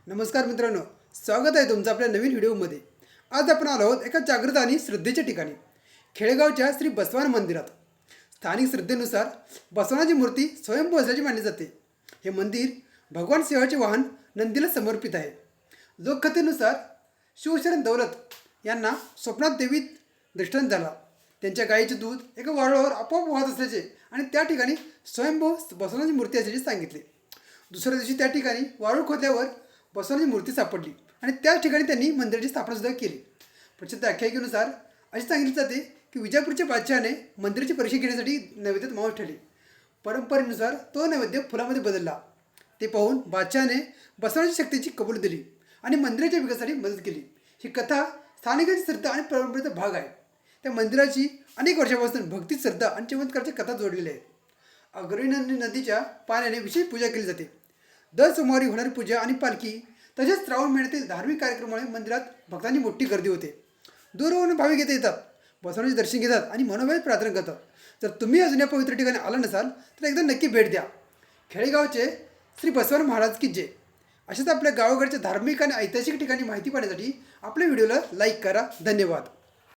नमस्कार मित्रांनो, स्वागत आहे तुमचं आपल्या नवीन व्हिडिओमध्ये। आज आपण आलो आहोत एका जागृत आणि श्रद्धेच्या ठिकाणी, खेडेगावच्या श्री बसवान मंदिरात। स्थानिक श्रद्धेनुसार बसवनाची मूर्ती स्वयंभू असल्याची मानली जाते। हे मंदिर भगवान शिवाचे वाहन नंदीला समर्पित आहे। लोककथेनुसार शिवशरण दौलत यांना स्वप्नात देवी दृष्टांत झाला। त्यांच्या गायीचे दूध एका वारुळावर आपोआप वाहत असल्याचे आणि त्या ठिकाणी स्वयंभू बसवनाची मूर्ती असल्याचे सांगितले। दुसऱ्या दिवशी त्या ठिकाणी वारुळ खोदल्यावर बसवनाची मूर्ती सापडली आणि त्याच ठिकाणी त्यांनी मंदिराची स्थापनासुद्धा केली। प्रसिद्ध आख्यायिकेनुसार असे सांगितले जाते की विजापूरच्या बादशहाने मंदिराची परीक्षा घेण्यासाठी नैवेद्यात मांस ठेवले। परंपरेनुसार तो नैवेद्य फुलामध्ये बदलला। ते पाहून बादशहाने बसवनाच्या शक्तीची कबूल दिली आणि मंदिराच्या विकासासाठी मदत केली। ही कथा स्थानिकांची श्रद्धा आणि परंपरेचा भाग आहे। त्या मंदिराची अनेक वर्षापासून भक्ती, श्रद्धा आणि चमत्काराच्या कथा जोडलेल्या आहेत। अग्रणी नदीच्या पाण्याने विशेष पूजा केली जाते। दर सोमवारी होणारी पूजा आणि पालखी तसेच श्रावण महिन्यातील धार्मिक कार्यक्रमामुळे मंदिरात भक्तांची मोठी गर्दी होते। दूरवरून भाविक येथे येतात, बसवनाचे दर्शन घेतात आणि मनोभावे प्रार्थना करतात। जर तुम्ही अजून या पवित्र ठिकाणी आला नसाल तर एकदा नक्की भेट द्या। खेडेगावचे श्री बसवान महाराज की जय। अशाच आपल्या गावाकडच्या धार्मिक आणि ऐतिहासिक ठिकाणी माहिती पाहण्यासाठी आपल्या व्हिडिओला लाईक करा। धन्यवाद।